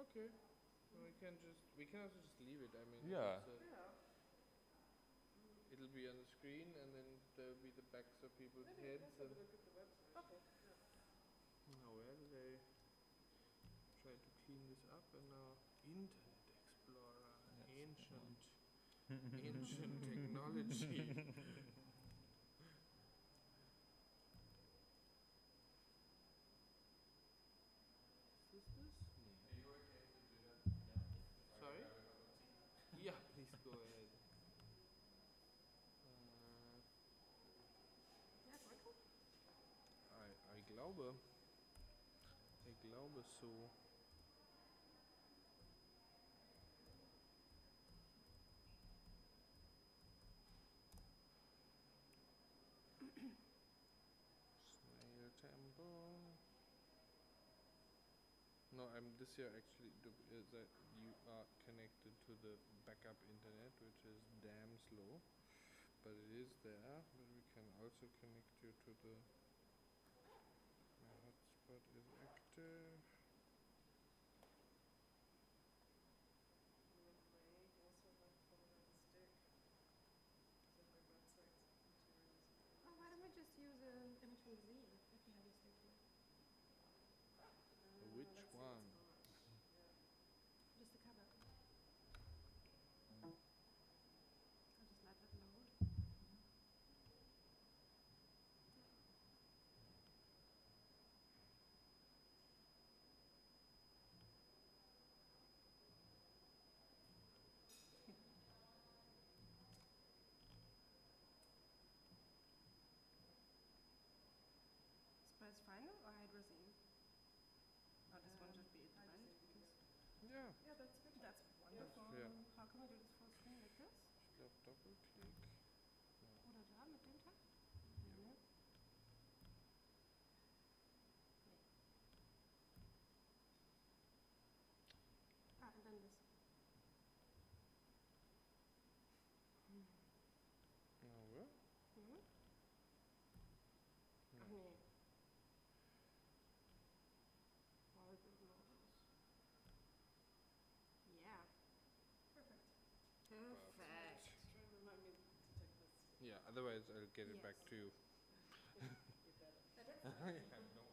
Okay. We can also just leave it. I mean, Yeah. it'll be on the screen, and then there'll be the backs of people's heads. Let's have a look at the website. Okay. Yeah. Now, well, they try to clean this up, and now Internet Explorer, ancient, ancient technology. Is this? Are you okay to do that again? Sorry? Grab a cup of tea? Yeah, please go ahead. Ja, drücken. Ich glaube so. Snail Temple. No, this year actually is that you are connected to the backup internet, which is damn slow, but it is there. But we can also connect you to the. My hotspot is active. May also not follow that stick. So my website's materials. Oh, why don't we just use an image magazine if you have your stick here? Which one? Just the cover. I'll just let that load. Spreads final or hydrazine? Oh, this one should be at the end. Yeah. Yeah, that's good. That's wonderful. Yeah. How can we do this full screen like this? Ich glaube Doppelklick. Oder da mit dem Teil? Ja. Nee. Ah, and then this. Nou wel. Mhm. Ja. Ach nee. All good models. Yeah. Perfect. Perfect. Try and remind me to take this. Yeah, otherwise I'll get it Yes. back to you. You better. That is. No.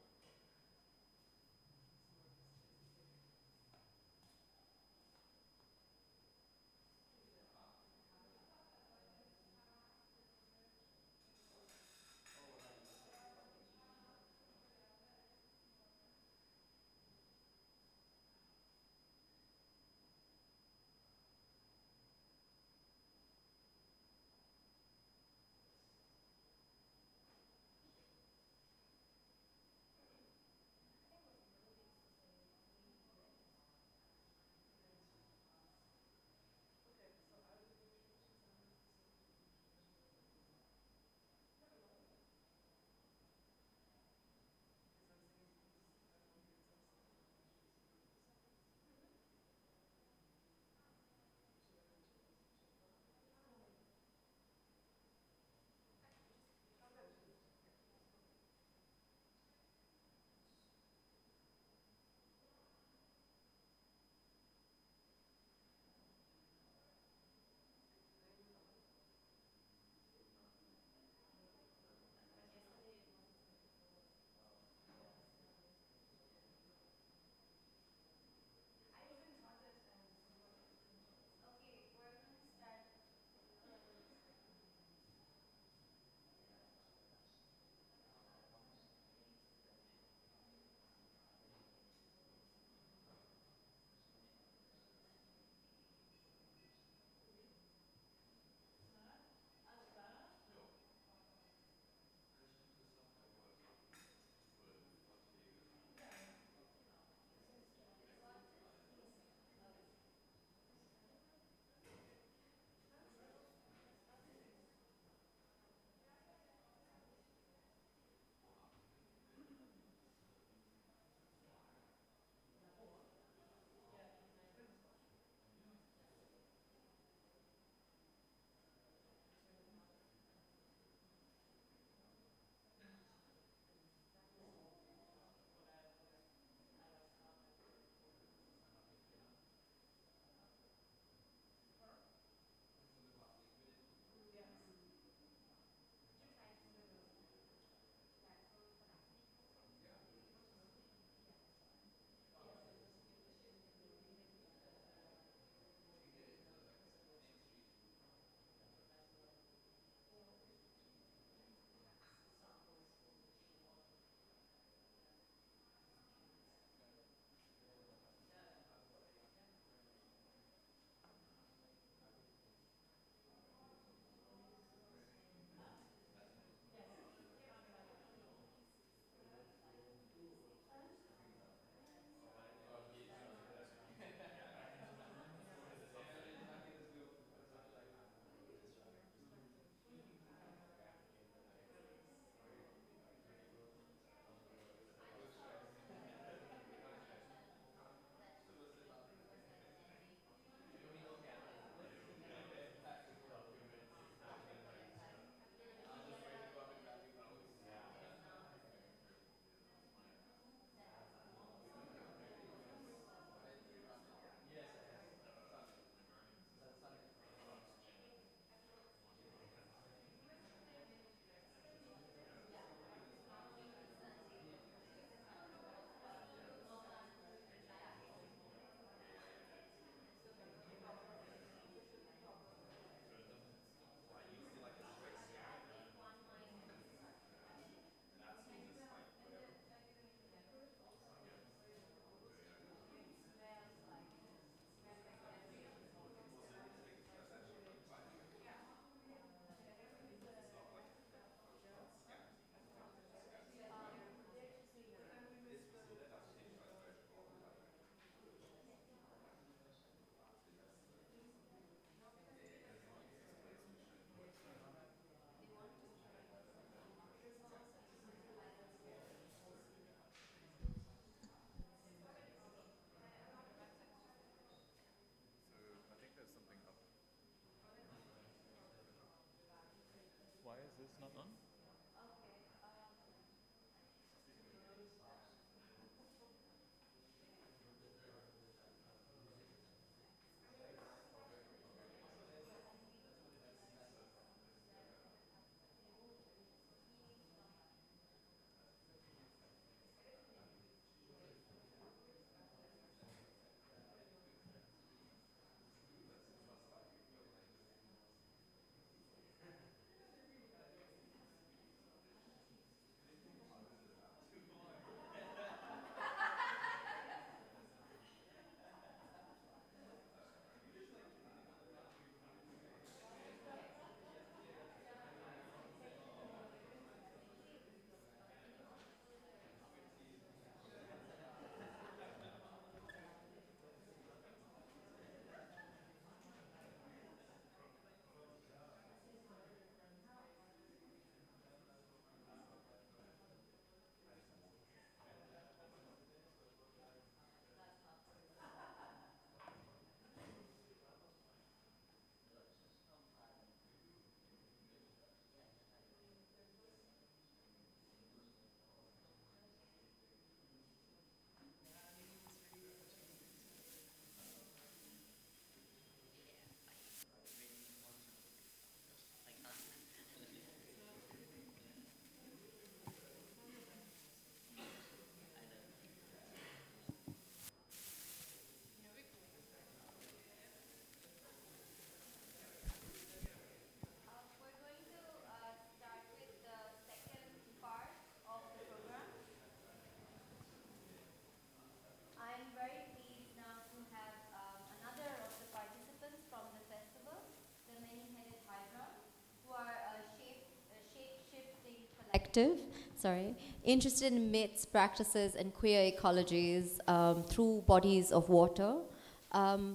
Collective, sorry, interested in myths, practices, and queer ecologies through bodies of water.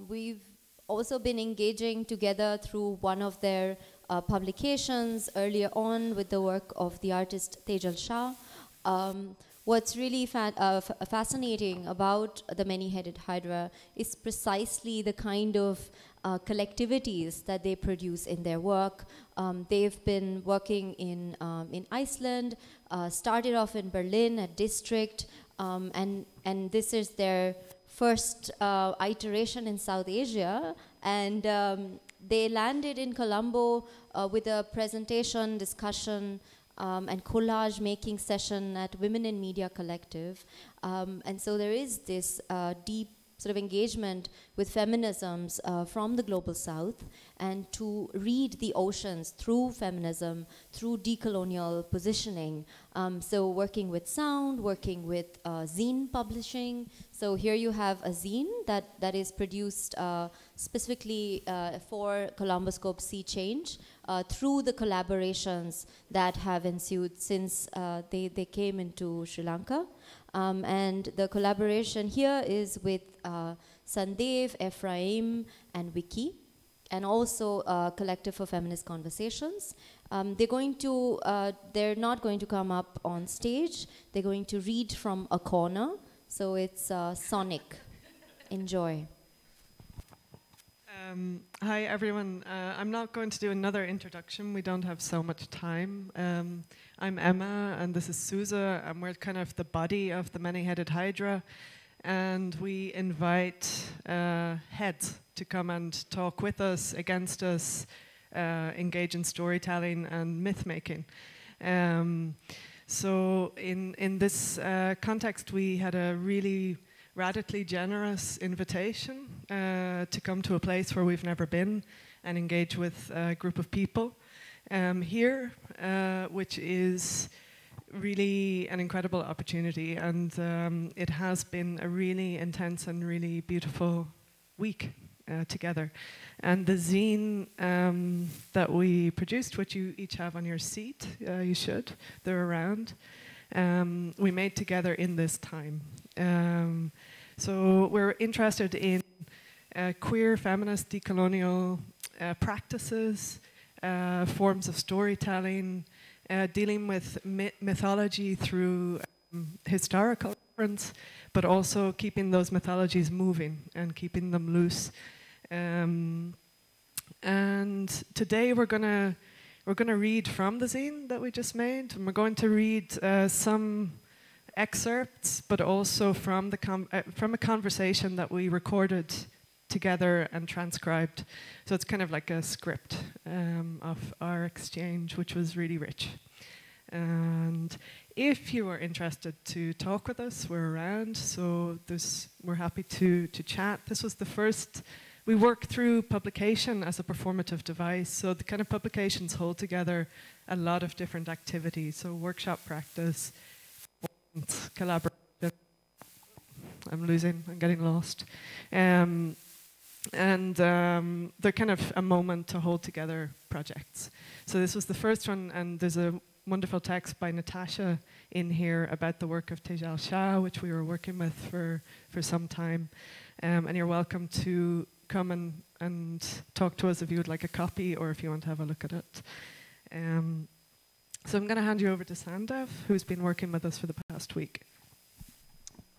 We've also been engaging together through one of their publications earlier on with the work of the artist Tejal Shah. What's really fascinating about the many-headed hydra is precisely the kind of collectivities that they produce in their work. They've been working in Iceland, started off in Berlin at District, and this is their first iteration in South Asia, and they landed in Colombo with a presentation, discussion, and collage making session at Women in Media Collective. And so there is this deep sort of engagement with feminisms from the Global South, and to read the oceans through feminism, through decolonial positioning. So working with sound, working with zine publishing. So here you have a zine that is produced specifically for Colomboscope Sea Change through the collaborations that have ensued since they came into Sri Lanka. And the collaboration here is with Sandev, Ephraim, and Vicky, and also Collective for Feminist Conversations. They're not going to come up on stage. They're going to read from a corner. So it's sonic. Enjoy. Hi everyone. I'm not going to do another introduction. We don't have so much time. I'm Emma and this is Susa, and we're kind of the body of the many-headed hydra, and we invite heads to come and talk with us, against us, engage in storytelling and myth-making. So in this context, we had a really radically generous invitation to come to a place where we've never been and engage with a group of people here, which is really an incredible opportunity, and it has been a really intense and really beautiful week together. And the zine that we produced, which you each have on your seat, you should, they're around, we made together in this time. So we're interested in queer, feminist, decolonial practices, forms of storytelling, dealing with mythology through historical reference, but also keeping those mythologies moving and keeping them loose. And today we're gonna read from the zine that we just made, and we're going to read some excerpts, but also from a conversation that we recorded together and transcribed. So it's kind of like a script of our exchange, which was really rich. And if you are interested to talk with us, we're around. So we're happy to chat. This was the first. We work through publication as a performative device. So the kind of publications hold together a lot of different activities. So workshop practice, collaboration. I'm getting lost. And they're kind of a moment to hold together projects. So this was the first one, and there's a wonderful text by Natasha in here about the work of Tejal Shah, which we were working with for some time. And you're welcome to come and talk to us if you would like a copy or if you want to have a look at it. So I'm going to hand you over to Sandev, who's been working with us for the past week.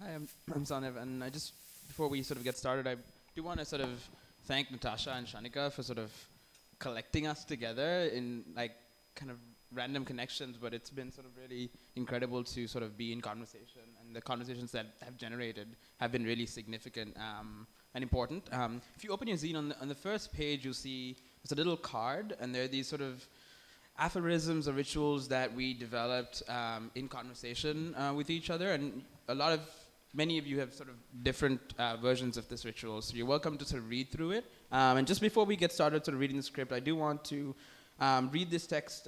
Hi, I'm Sandev, and before we sort of get started, I do want to sort of thank Natasha and Shanika for sort of collecting us together in like kind of random connections, but it's been sort of really incredible to sort of be in conversation, and the conversations that have generated have been really significant and important. If you open your zine, on the first page, you'll see there's a little card, and there are these sort of aphorisms or rituals that we developed in conversation with each other, and many of you have sort of different versions of this ritual, so you're welcome to sort of read through it. And just before we get started sort of reading the script, I do want to read this text,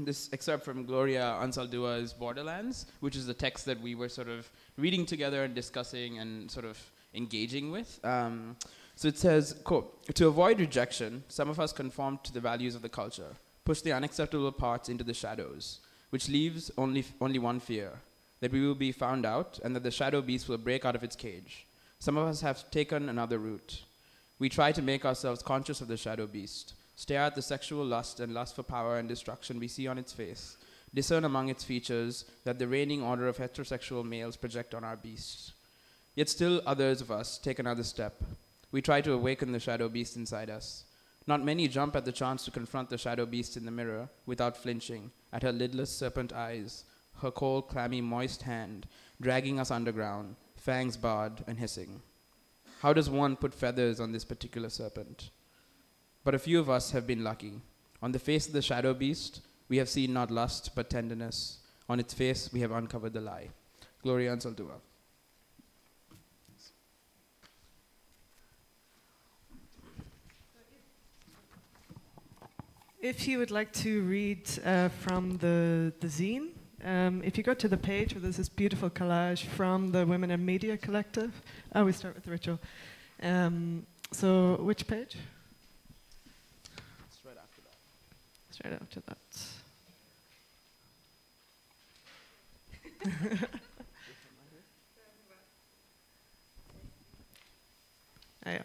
this excerpt from Gloria Ansaldua's Borderlands, which is the text that we were sort of reading together and discussing and sort of engaging with. So it says, quote, "To avoid rejection, some of us conform to the values of the culture, push the unacceptable parts into the shadows. which leaves only one fear, that we will be found out and that the shadow beast will break out of its cage. Some of us have taken another route. We try to make ourselves conscious of the shadow beast, stare at the sexual lust and lust for power and destruction we see on its face, discern among its features that the reigning order of heterosexual males project on our beast. Yet still others of us take another step. We try to awaken the shadow beast inside us. Not many jump at the chance to confront the shadow beast in the mirror without flinching at her lidless serpent eyes, her cold, clammy, moist hand dragging us underground, fangs barred and hissing. How does one put feathers on this particular serpent? But a few of us have been lucky. On the face of the shadow beast, we have seen not lust, but tenderness. On its face, we have uncovered the lie. Gloria and Saltua. If you would like to read from the zine, if you go to the page where there's this beautiful collage from the Women in Media Collective. Oh, we start with the ritual. So which page? It's right after that. Straight after that. Ah, yeah.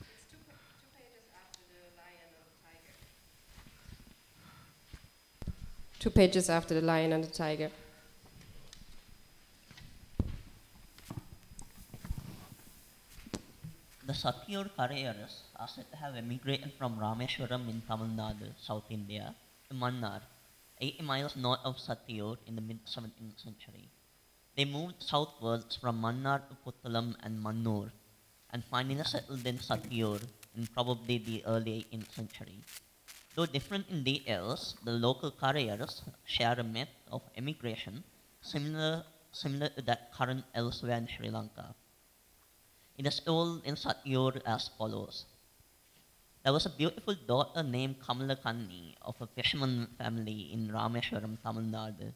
It's two pages after the lion or the tiger. 2 pages after the lion and the tiger. The Satyur carriers are said to have emigrated from Rameshwaram in Tamil Nadu, South India, to Mannar, 80 miles north of Satyur in the mid-17th century. They moved southwards from Mannar to Puttalam and Mannur, and finally settled in Satyur in probably the early 18th century. Though different in details, the local carriers share a myth of emigration similar to that current elsewhere in Sri Lanka. It is told in Satyur as follows. There was a beautiful daughter named Kamalakanni of a fisherman family in Rameshwaram, Tamil Nadu.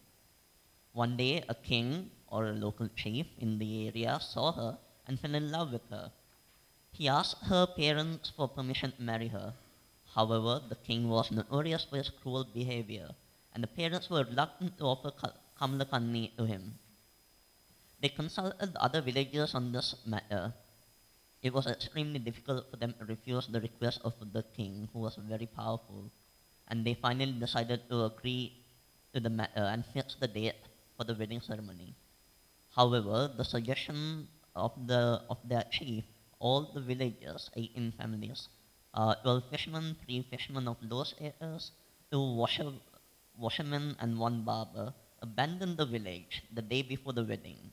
One day, a king or a local chief in the area saw her and fell in love with her. He asked her parents for permission to marry her. However, the king was notorious for his cruel behavior, and the parents were reluctant to offer Kamalakanni to him. They consulted other villagers on this matter. It was extremely difficult for them to refuse the request of the king, who was very powerful, and they finally decided to agree to the matter and fix the date for the wedding ceremony. However, the suggestion of their chief, all the villagers, 18 families, 12 fishermen, 3 fishermen of those areas, 2 washermen and 1 barber, abandoned the village the day before the wedding.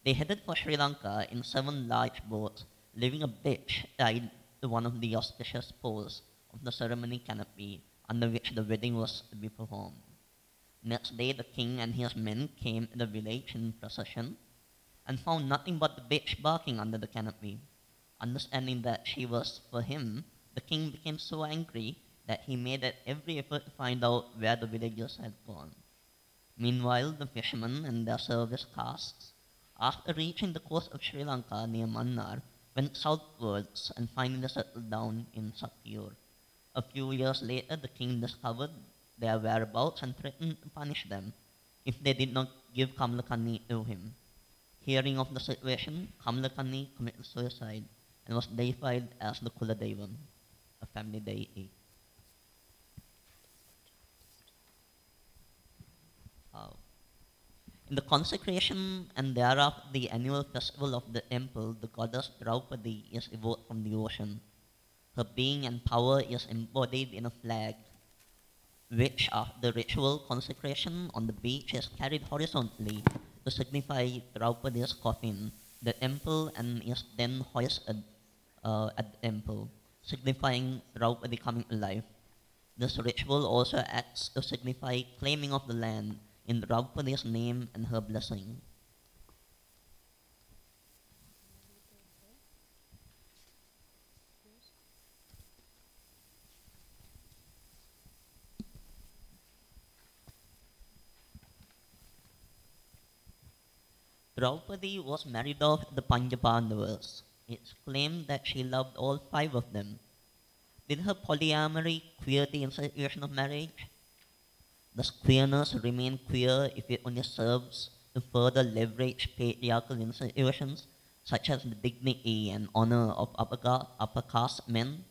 They headed for Sri Lanka in 7 large boats, leaving a bitch tied to one of the auspicious poles of the ceremony canopy under which the wedding was to be performed. Next day, the king and his men came to the village in procession and found nothing but the bitch barking under the canopy. Understanding that she was for him, the king became so angry that he made every effort to find out where the villagers had gone. Meanwhile, the fishermen and their service casks, after reaching the coast of Sri Lanka near Mannar, went southwards and finally settled down in Satyur. A few years later, the king discovered their whereabouts and threatened to punish them if they did not give Kamalakanni to him. Hearing of the situation, Kamalakanni committed suicide and was deified as the Kuladevam, a family deity. In the consecration and thereafter the annual festival of the temple, the goddess Draupadi is evoked from the ocean. Her being and power is embodied in a flag, which after the ritual consecration on the beach is carried horizontally to signify Draupadi's coffin, the temple, and is then hoisted at the temple, signifying Draupadi coming to life. This ritual also acts to signify claiming of the land in Draupadi's name and her blessing. Draupadi was married off the Pandavas. It's claimed that she loved all 5 of them. Did her polyamory queer the institution of marriage? Does queerness remain queer if it only serves to further leverage patriarchal institutions such as the dignity and honor of upper caste men?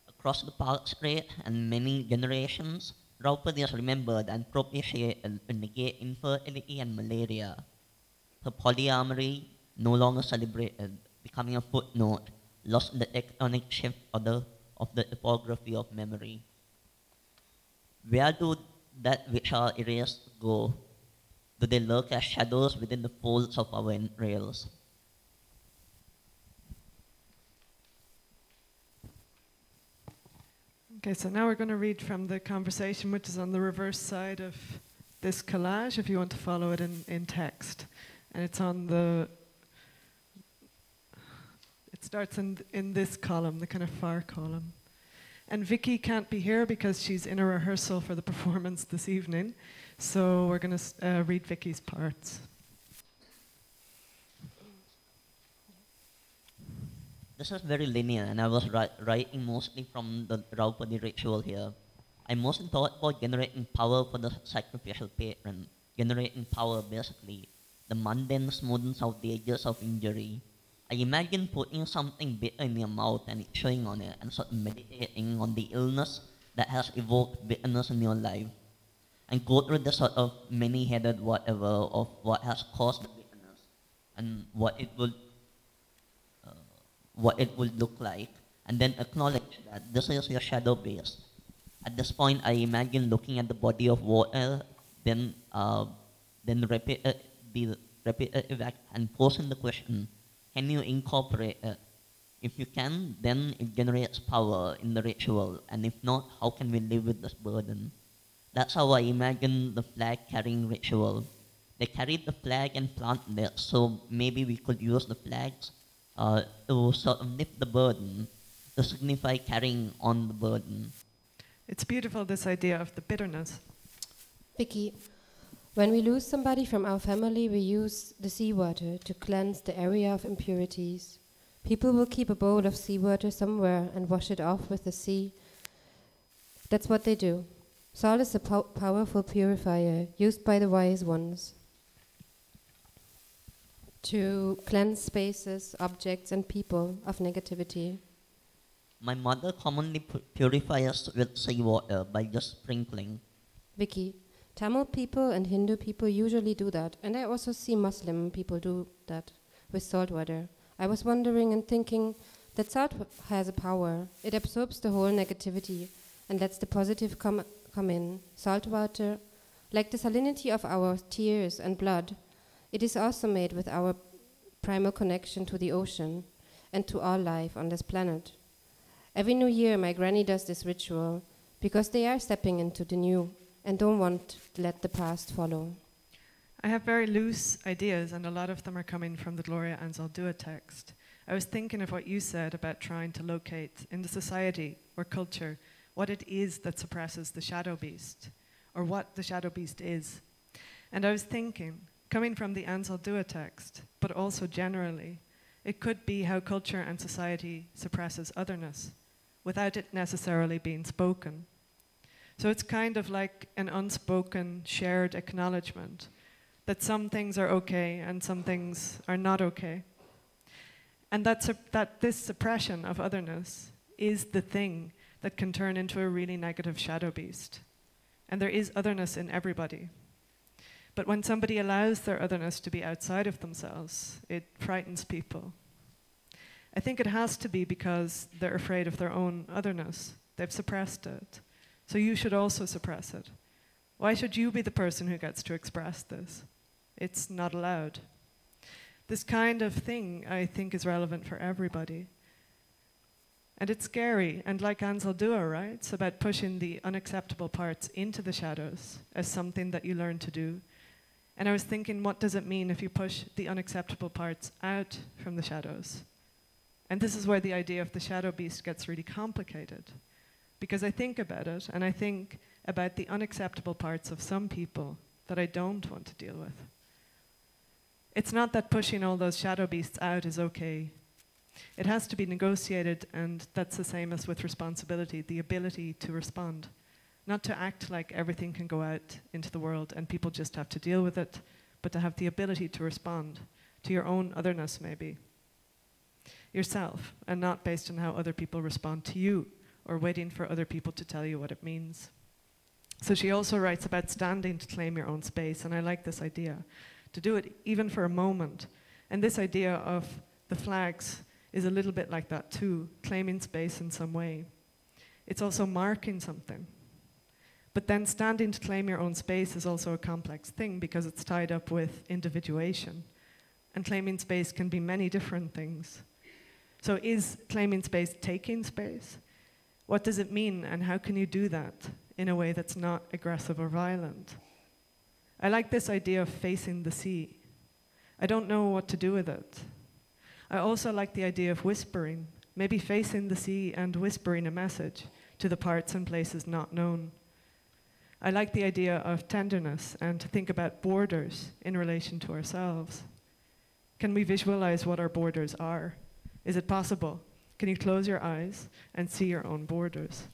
Across the Park Strait and many generations, Draupadi is remembered and propitiated to negate infertility and malaria. Her polyamory, no longer celebrated, becoming a footnote, lost in the tectonic shift of the topography of memory. Where do that which are erased go? Do they lurk as shadows within the folds of our entrails? Okay, so now we're going to read from the conversation, which is on the reverse side of this collage, if you want to follow it in text. And it's on the, it starts in this column, the kind of far column. And Vicky can't be here because she's in a rehearsal for the performance this evening. So we're going to read Vicky's parts. This is very linear, and I was writing mostly from the Draupadi ritual here. I mostly thought about generating power for the sacrificial patron, generating power basically, the mundane smoothens out the edges of injury. I imagine putting something bitter in your mouth and chewing on it and sort of meditating on the illness that has evoked bitterness in your life. And go through the sort of many-headed whatever of what has caused the bitterness and what it would look like, and then acknowledge that this is your shadow base. At this point, I imagine looking at the body of water, then repeat the repetitive act and posing the question, can you incorporate it? If you can, then it generates power in the ritual, and if not, how can we live with this burden? That's how I imagine the flag carrying ritual. They carried the flag and planted it, so maybe we could use the flags to sort of lift the burden, to signify carrying on the burden. It's beautiful, this idea of the bitterness. Vicky, when we lose somebody from our family, we use the seawater to cleanse the area of impurities. People will keep a bowl of seawater somewhere and wash it off with the sea. That's what they do. Salt is a powerful purifier used by the wise ones to cleanse spaces, objects, and people of negativity. My mother commonly purifies with seawater by just sprinkling. Vicky, Tamil people and Hindu people usually do that, and I also see Muslim people do that with salt water. I was wondering and thinking that salt has a power. It absorbs the whole negativity and lets the positive come in. Salt water, like the salinity of our tears and blood, it is also made with our primal connection to the ocean and to all life on this planet. Every new year, my granny does this ritual because they are stepping into the new and don't want to let the past follow. I have very loose ideas, and a lot of them are coming from the Gloria Anzaldúa text. I was thinking of what you said about trying to locate in the society or culture what it is that suppresses the shadow beast, or what the shadow beast is. And I was thinking, coming from the Anzaldúa text, but also generally, it could be how culture and society suppresses otherness, without it necessarily being spoken. So it's kind of like an unspoken, shared acknowledgement that some things are okay and some things are not okay. And that this suppression of otherness is the thing that can turn into a really negative shadow beast. And there is otherness in everybody. But when somebody allows their otherness to be outside of themselves, it frightens people. I think it has to be because they're afraid of their own otherness. They've suppressed it. So you should also suppress it. Why should you be the person who gets to express this? It's not allowed. This kind of thing, I think, is relevant for everybody. And it's scary, and like Anzaldúa writes, about pushing the unacceptable parts into the shadows as something that you learn to do. And I was thinking, what does it mean if you push the unacceptable parts out from the shadows? And this is where the idea of the shadow beast gets really complicated. Because I think about it, and I think about the unacceptable parts of some people that I don't want to deal with. It's not that pushing all those shadow beasts out is okay. It has to be negotiated, and that's the same as with responsibility, the ability to respond. Not to act like everything can go out into the world and people just have to deal with it, but to have the ability to respond to your own otherness, maybe. Yourself, and not based on how other people respond to you, or waiting for other people to tell you what it means. So she also writes about standing to claim your own space, and I like this idea, to do it even for a moment. And this idea of the flags is a little bit like that too, claiming space in some way. It's also marking something. But then standing to claim your own space is also a complex thing because it's tied up with individuation. And claiming space can be many different things. So is claiming space taking space? What does it mean, and how can you do that in a way that's not aggressive or violent? I like this idea of facing the sea. I don't know what to do with it. I also like the idea of whispering, maybe facing the sea and whispering a message to the parts and places not known. I like the idea of tenderness and to think about borders in relation to ourselves. Can we visualize what our borders are? Is it possible? Can you close your eyes and see your own borders?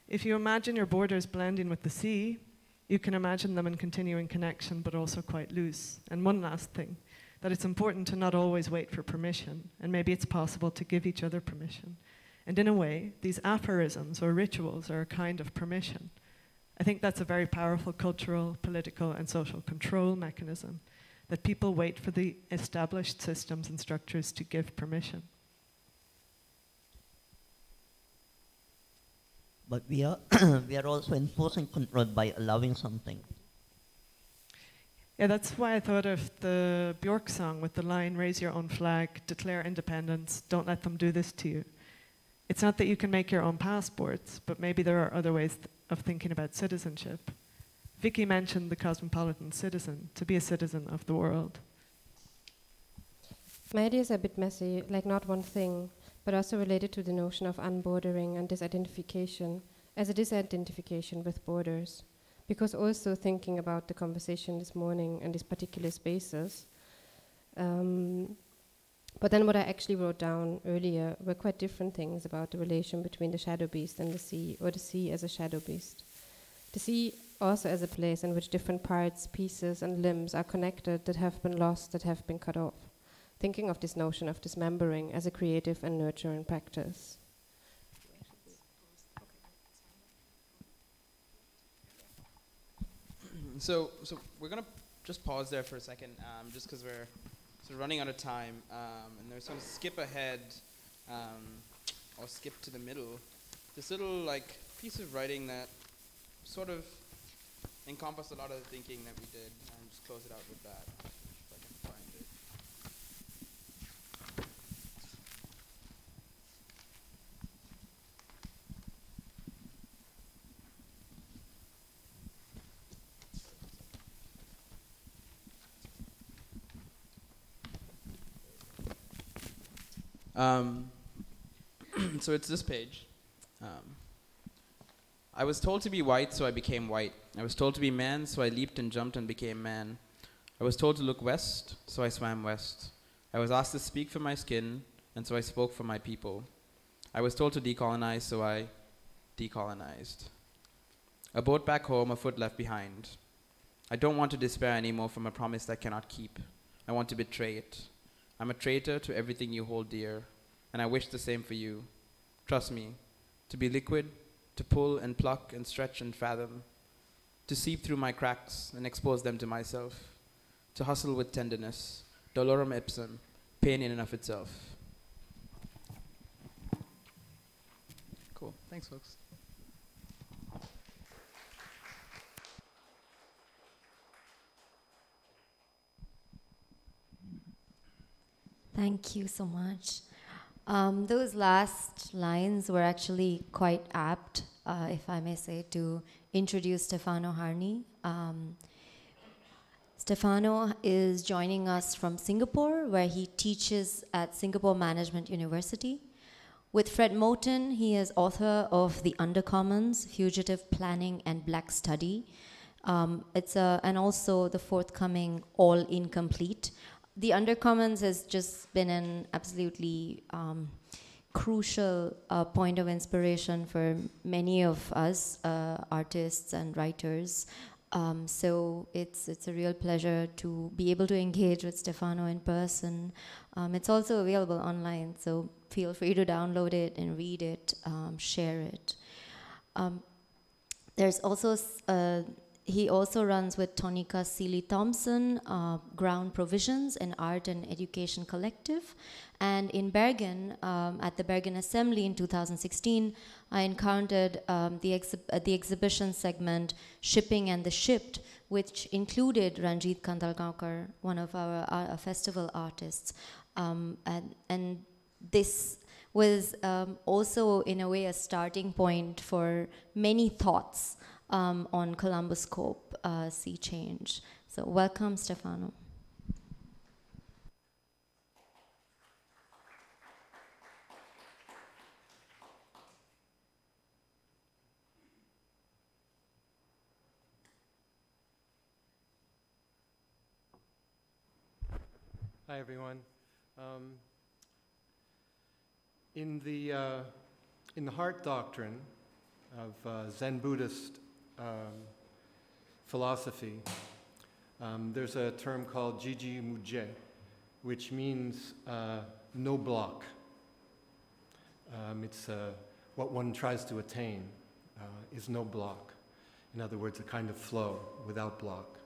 If you imagine your borders blending with the sea, you can imagine them in continuing connection, but also quite loose. And one last thing, that it's important to not always wait for permission, and maybe it's possible to give each other permission. And in a way, these aphorisms or rituals are a kind of permission. I think that's a very powerful cultural, political, and social control mechanism, that people wait for the established systems and structures to give permission. But we are, we are also enforcing control by allowing something. Yeah, that's why I thought of the Björk song with the line, raise your own flag, declare independence, don't let them do this to you. It's not that you can make your own passports, but maybe there are other ways of thinking about citizenship. Vicky mentioned the cosmopolitan citizen, to be a citizen of the world. My idea is a bit messy, like not one thing, but also related to the notion of unbordering and disidentification, as a disidentification with borders. Because also thinking about the conversation this morning and these particular spaces, but then what I actually wrote down earlier were quite different things about the relation between the shadow beast and the sea, or the sea as a shadow beast. The sea also as a place in which different parts, pieces, and limbs are connected that have been lost, that have been cut off. Thinking of this notion of dismembering as a creative and nurturing practice. So we're gonna just pause there for a second, just because we're sort of running out of time, and there's gonna skip ahead, or skip to the middle. This little like piece of writing that sort of encompassed a lot of the thinking that we did, and just close it out with that. If I can find it. So it's this page. I was told to be white, so I became white. I was told to be man, so I leaped and jumped and became man. I was told to look west, so I swam west. I was asked to speak for my skin, and so I spoke for my people. I was told to decolonize, so I decolonized. A boat back home, a foot left behind. I don't want to despair anymore from a promise I cannot keep. I want to betray it. I'm a traitor to everything you hold dear, and I wish the same for you. Trust me, to be liquid, to pull and pluck and stretch and fathom, to seep through my cracks and expose them to myself, to hustle with tenderness, dolorum ipsum, pain in and of itself. Cool, thanks folks. Thank you so much. Those last lines were actually quite apt, if I may say, to introduce Stefano Harney. Stefano is joining us from Singapore, where he teaches at Singapore Management University. With Fred Moten, he is author of The Undercommons, Fugitive Planning and Black Study, And also the forthcoming All Incomplete. The Undercommons has just been an absolutely crucial point of inspiration for many of us artists and writers. So it's a real pleasure to be able to engage with Stefano in person. It's also available online, so feel free to download it and read it, share it. There's also he also runs with Tonika Seeley Thompson, Ground Provisions, an art and education collective. And in Bergen, at the Bergen Assembly in 2016, I encountered the exhibition segment Shipping and the Shipped, which included Ranjit Kandalgaonkar, one of our festival artists. And this was also, in a way, a starting point for many thoughts on Colomboscope, Sea Change. So welcome, Stefano. Hi, everyone. In the heart doctrine of Zen Buddhist philosophy, there's a term called Jiji Muje, which means no block. It's what one tries to attain is no block. In other words, a kind of flow without block.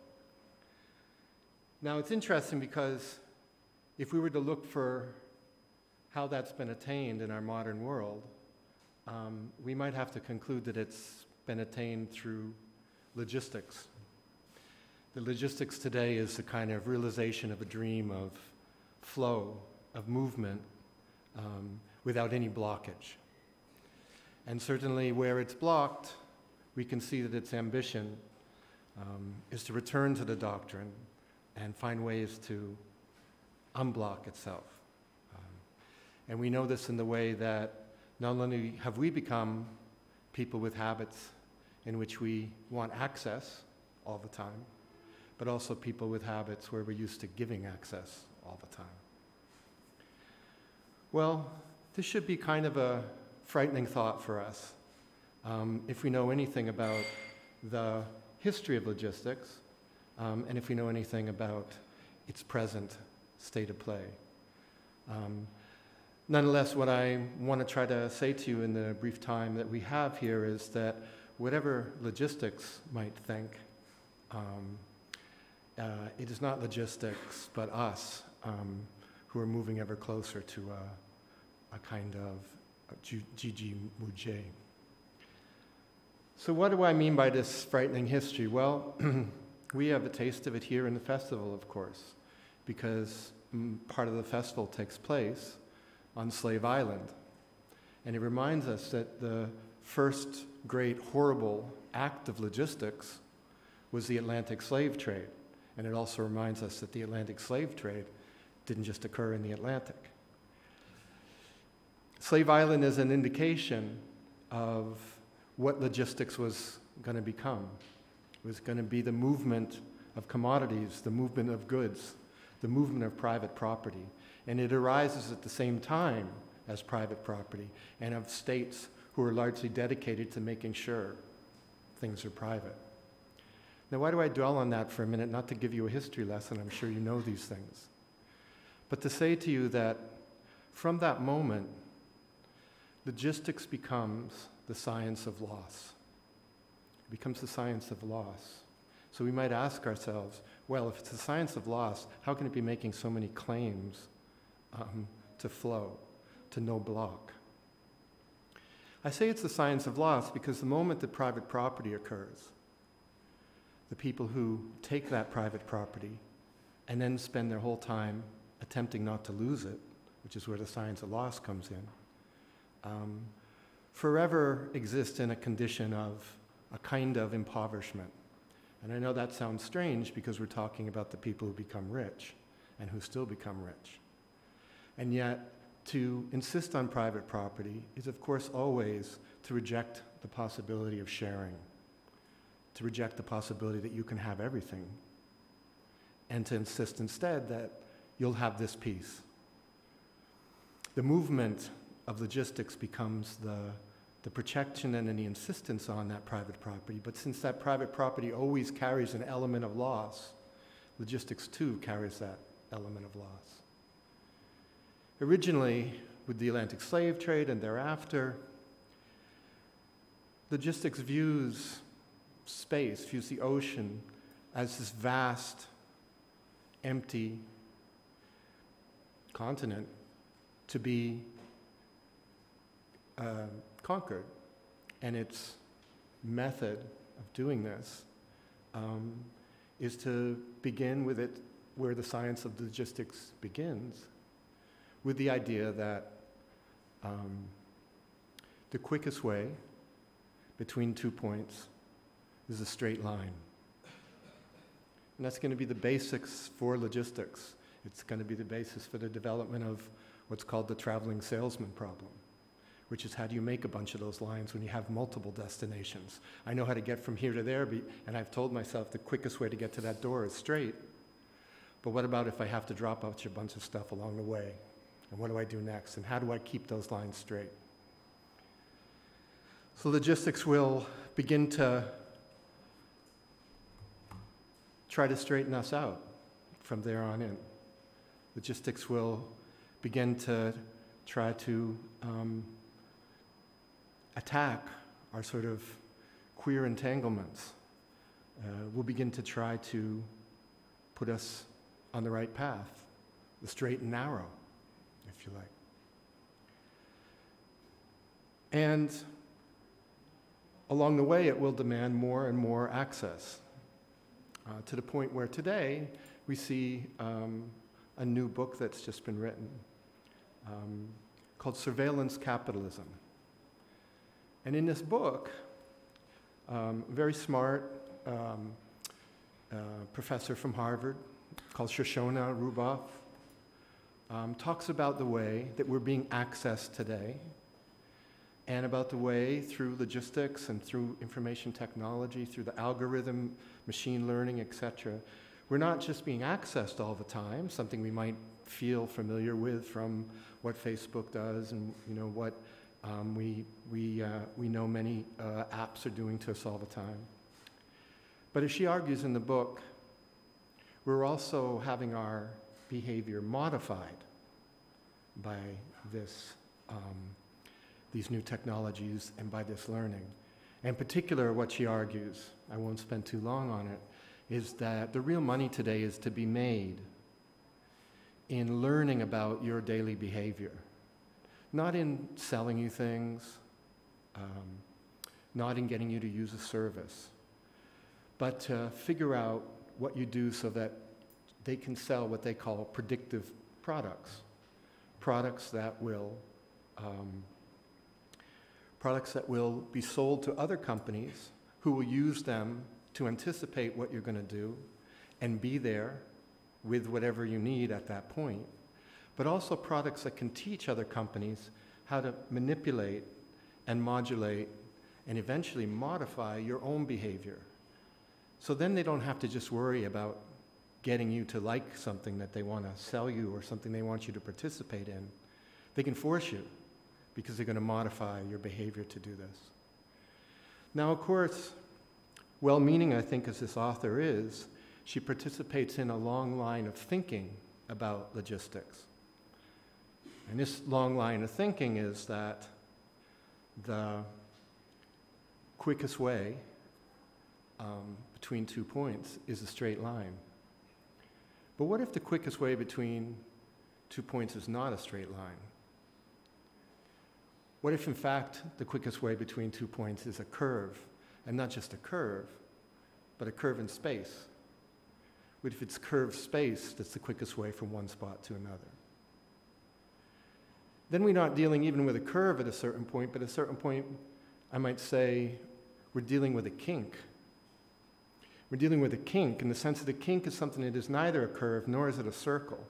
Now, it's interesting because if we were to look for how that's been attained in our modern world, we might have to conclude that it's been attained through logistics. The logistics today is the kind of realization of a dream of flow, of movement, without any blockage. And certainly where it's blocked, we can see that its ambition is to return to the doctrine and find ways to unblock itself. And we know this in the way that not only have we become people with habits in which we want access all the time, but also people with habits where we're used to giving access all the time. Well, this should be kind of a frightening thought for us. If we know anything about the history of logistics, and if we know anything about its present state of play. Nonetheless, what I want to try to say to you in the brief time that we have here is that whatever logistics might think, it is not logistics, but us who are moving ever closer to a kind of Jiji Muje. So what do I mean by this frightening history? Well, we have a taste of it here in the festival, of course, because part of the festival takes place on Slave Island. And it reminds us that the first great horrible act of logistics was the Atlantic slave trade. And it also reminds us that the Atlantic slave trade didn't just occur in the Atlantic. Slave Island is an indication of what logistics was going to become. It was going to be the movement of commodities, the movement of goods, the movement of private property. And it arises at the same time as private property and of states who are largely dedicated to making sure things are private. Now, why do I dwell on that for a minute? Not to give you a history lesson, I'm sure you know these things, but to say to you that from that moment, logistics becomes the science of loss. It becomes the science of loss. So we might ask ourselves, well, if it's the science of loss, how can it be making so many claims to flow, to no block? I say it's the science of loss because the moment that private property occurs, the people who take that private property and then spend their whole time attempting not to lose it, which is where the science of loss comes in, forever exist in a condition of a kind of impoverishment. And I know that sounds strange because we're talking about the people who become rich and who still become rich. And yet, to insist on private property is, of course, always to reject the possibility of sharing. to reject the possibility that you can have everything, and to insist instead that you'll have this piece. The movement of logistics becomes the protection and the insistence on that private property, but since that private property always carries an element of loss, logistics too carries that element of loss. Originally, with the Atlantic slave trade and thereafter, logistics views space, views the ocean as this vast, empty continent to be conquered. And its method of doing this is to begin with it where the science of logistics begins, with the idea that the quickest way between 2 points is a straight line. And that's going to be the basics for logistics. It's going to be the basis for the development of what's called the traveling salesman problem, which is how do you make a bunch of those lines when you have multiple destinations? I know how to get from here to there, and I've told myself the quickest way to get to that door is straight. But what about if I have to drop out a bunch of stuff along the way? And what do I do next? And how do I keep those lines straight? So logistics will begin to try to straighten us out from there on in. Logistics will begin to try to attack our sort of queer entanglements. We'll begin to try to put us on the right path, the straight and narrow, if you like. And along the way, it will demand more and more access, to the point where today we see a new book that's just been written called Surveillance Capitalism. And in this book, very smart professor from Harvard called Shoshona Zuboff talks about the way that we're being accessed today, and about the way through logistics and through information technology, through the algorithm, machine learning, etc., we're not just being accessed all the time, something we might feel familiar with from what Facebook does and what we know many apps are doing to us all the time. But as she argues in the book, we're also having our behavior modified by these new technologies and by this learning. In particular, what she argues, I won't spend too long on it, is that the real money today is to be made in learning about your daily behavior. Not in selling you things, not in getting you to use a service, but to figure out what you do so that they can sell what they call predictive products. Products that will be sold to other companies who will use them to anticipate what you're going to do and be there with whatever you need at that point, but also products that can teach other companies how to manipulate and modulate and eventually modify your own behavior. So then they don't have to just worry about getting you to like something that they want to sell you or something they want you to participate in. They can force you because they're going to modify your behavior to do this. Now, of course, well-meaning, I think, as this author is, she participates in a long line of thinking about logistics. And this long line of thinking is that the quickest way between 2 points is a straight line. But what if the quickest way between 2 points is not a straight line? What if, in fact, the quickest way between 2 points is a curve, and not just a curve, but a curve in space? What if it's curved space that's the quickest way from one spot to another? Then we're not dealing even with a curve at a certain point, but at a certain point, I might say, we're dealing with a kink. We're dealing with a kink in the sense that a kink is something that is neither a curve nor is it a circle.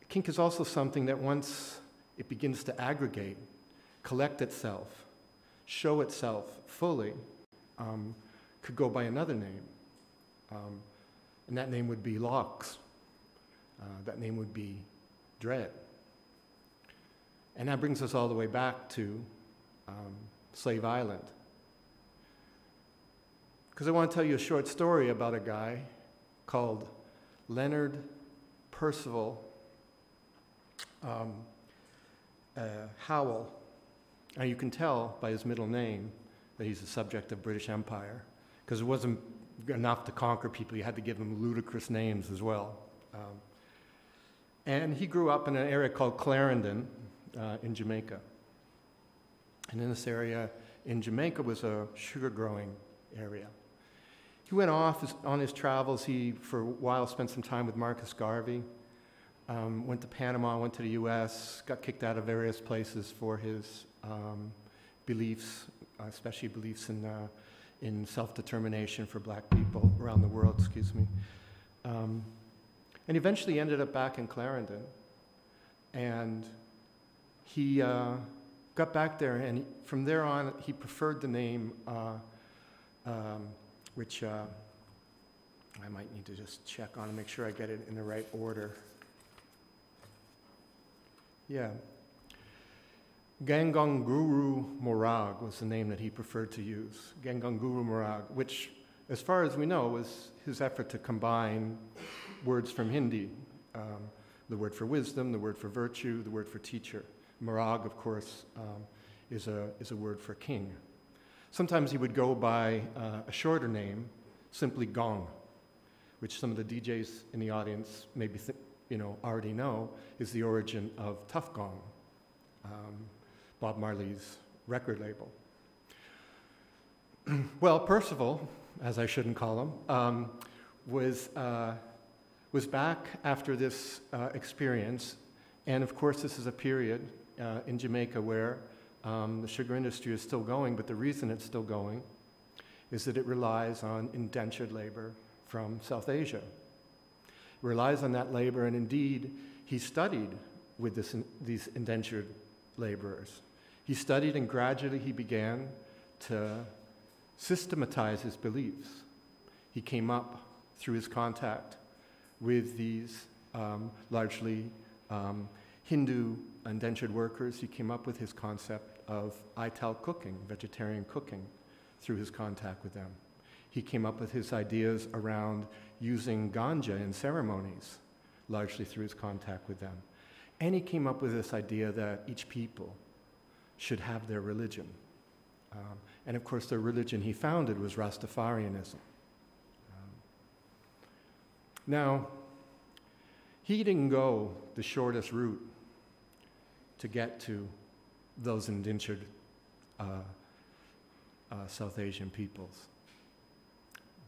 A kink is also something that once it begins to aggregate, collect itself, show itself fully, could go by another name. And that name would be Lox. That name would be Dread. And that brings us all the way back to Slave Island. Because I want to tell you a short story about a guy called Leonard Percival Howell. Now you can tell by his middle name that he's a subject of British Empire, because it wasn't enough to conquer people, you had to give them ludicrous names as well. And he grew up in an area called Clarendon in Jamaica. And in this area in Jamaica was a sugar growing area. He went off on his travels. He, for a while, spent some time with Marcus Garvey, went to Panama, went to the US, got kicked out of various places for his beliefs, especially beliefs in self-determination for black people around the world, excuse me. And eventually ended up back in Clarendon. And he got back there, and from there on, he preferred the name, which I might need to just check on and make sure I get it in the right order. Yeah. Gangonguru Morag was the name that he preferred to use. Gangonguru Morag, which, as far as we know, was his effort to combine words from Hindi. The word for wisdom, the word for virtue, the word for teacher. Morag, of course, is a word for king. Sometimes he would go by a shorter name, simply Gong, which some of the DJs in the audience maybe already know is the origin of Tough Gong, Bob Marley's record label. Well, Percival, as I shouldn't call him, was back after this experience, and of course this is a period in Jamaica where the sugar industry is still going, but the reason it's still going is that it relies on indentured labor from South Asia. It relies on that labor, and indeed, he studied with these indentured laborers. He studied, and gradually he began to systematize his beliefs. He came up through his contact with these largely Hindu indentured workers. He came up with his concept of ital cooking, vegetarian cooking, through his contact with them. He came up with his ideas around using ganja in ceremonies, largely through his contact with them. And he came up with this idea that each people should have their religion. And of course, the religion he founded was Rastafarianism. Now, he didn't go the shortest route to get to those indentured South Asian peoples.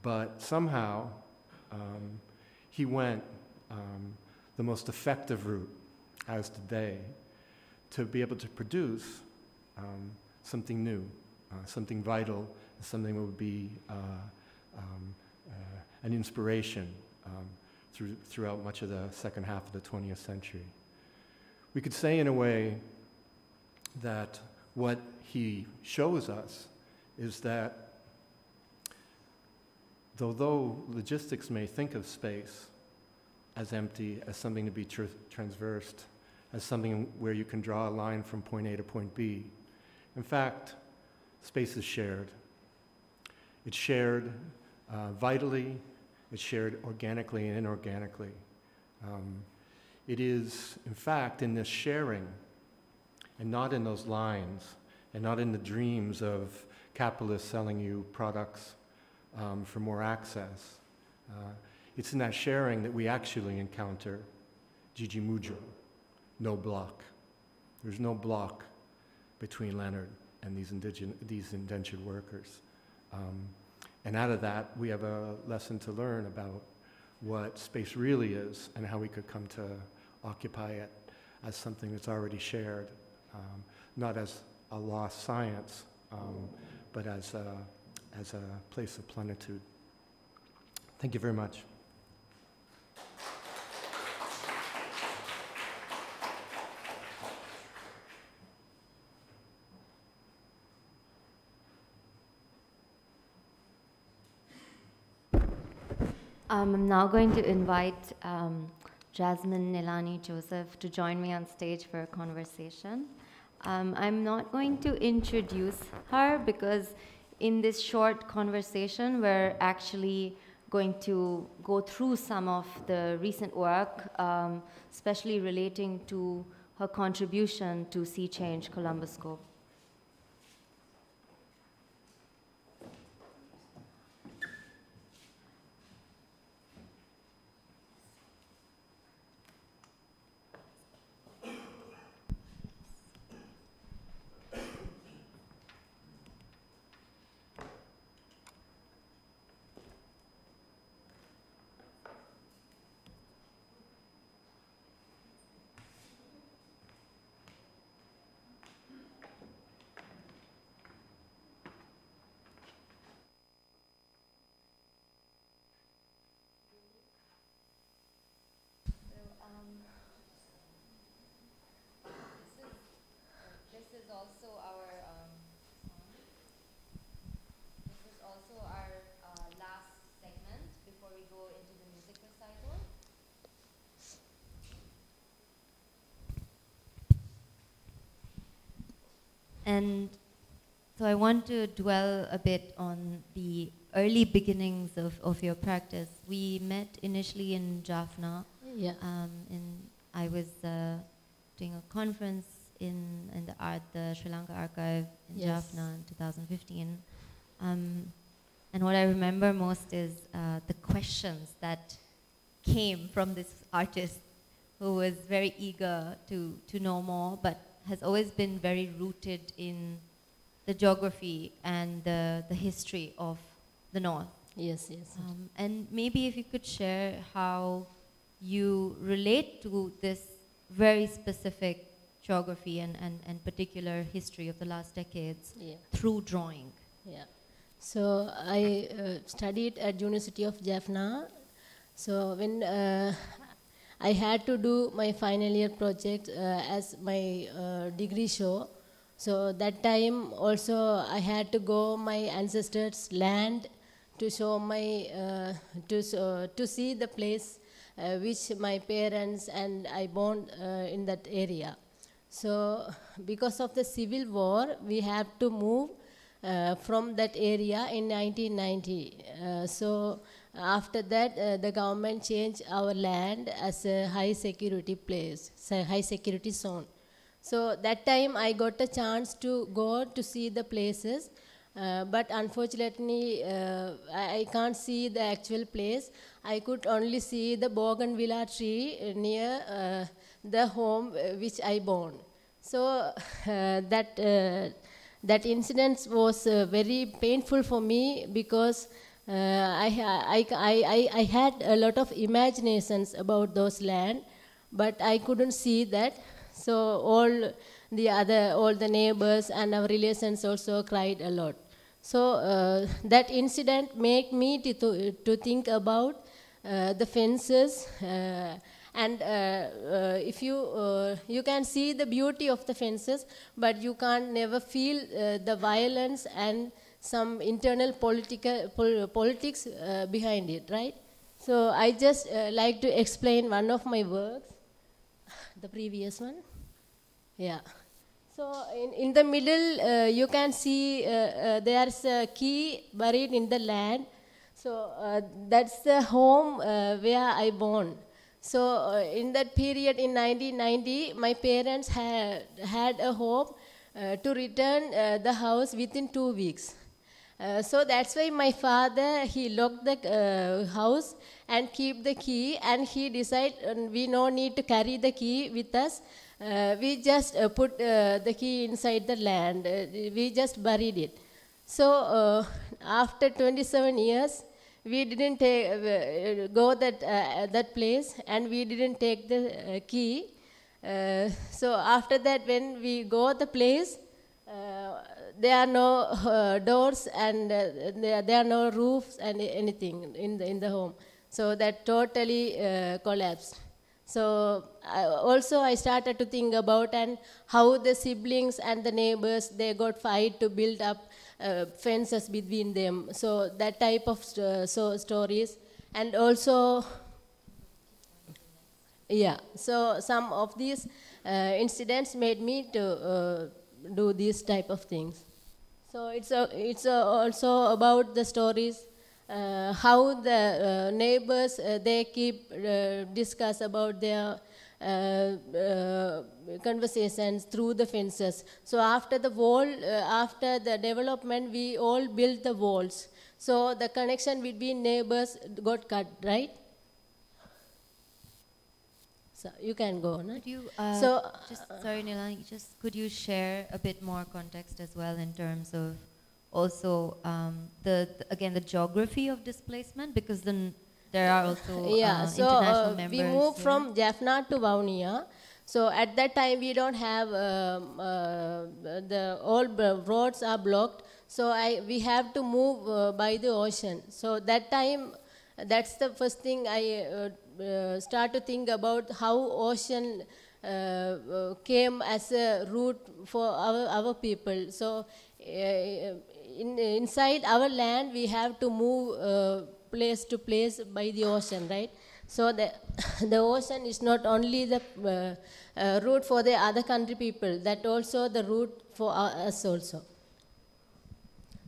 But somehow, he went the most effective route, as today, to be able to produce something new, something vital, something that would be an inspiration throughout much of the second half of the 20th century. We could say in a way that what he shows us is that although logistics may think of space as empty, as something to be transversed, as something where you can draw a line from point A to point B, in fact, space is shared. It's shared vitally, it's shared organically and inorganically. It is, in fact, in this sharing, and not in those lines, and not in the dreams of capitalists selling you products for more access. It's in that sharing that we actually encounter Gigi Mujo, no block. There's no block between Leonard and these indentured workers. And out of that, we have a lesson to learn about what space really is and how we could come to occupy it as something that's already shared, not as a lost science, but as a place of plenitude. Thank you very much. I'm now going to invite Jasmine Nilani Joseph to join me on stage for a conversation. I'm not going to introduce her because in this short conversation, we're actually going to go through some of the recent work, especially relating to her contribution to Sea Change Colomboscope. This is also our last segment before we go into the music recital. And so I want to dwell a bit on the early beginnings of your practice. We met initially in Jaffna. Yeah. I was doing a conference in the Sri Lanka archive in Yes. Jaffna in 2015. And what I remember most is the questions that came from this artist who was very eager to know more, but has always been very rooted in the geography and the history of the North. Yes, yes. And maybe if you could share how you relate to this very specific geography and particular history of the last decades through drawing. Yeah. So I studied at University of Jaffna. So when I had to do my final year project as my degree show, so that time also I had to go my ancestors' land to show my to see the place which my parents and I born in that area. So because of the civil war, we have to move from that area in 1990. So after that, the government changed our land as a high security place, high security zone. So that time I got a chance to go to see the places, but unfortunately I can't see the actual place. I could only see the bougainvillea tree near the home which I born. So that incident was very painful for me because I had a lot of imaginations about those land, but I couldn't see that. So all the neighbors and our relations also cried a lot. So that incident made me to think about the fences. And if you can see the beauty of the fences, but you can't never feel the violence and some internal politics behind it, right? So I just like to explain one of my works, the previous one. Yeah. So in the middle, you can see there's a key buried in the land. So that's the home where I born. So in that period in 1990, my parents had a hope to return the house within 2 weeks. So that's why my father, he locked the house and keep the key, and he decided we no need to carry the key with us. We just put the key inside the land. We just buried it. So after 27 years, we didn't go that place, and we didn't take the key. So after that, when we go the place, there are no doors and there are no roofs and anything in the home. So that totally collapsed. So I started to think about and how the siblings and the neighbors, they got fight to build up fences between them. So that type of stories. And also, yeah, so some of these incidents made me to do these type of things. So it's also about the stories, how the neighbors, they keep discuss about their conversations through the fences. So after the wall, after the development, we all built the walls. So the connection between neighbors got cut, right? So you can go on. Could you, sorry Nila, could you share a bit more context as well in terms of also again the geography of displacement, because then there are also international members. We moved from Jaffna to Vaunia. So at that time we don't have all roads are blocked. So we have to move by the ocean. So that time, that's the first thing I start to think about, how ocean came as a route for our people. So inside our land, we have to move place to place by the ocean, right? So the ocean is not only the route for the other country people, that also the route for us also.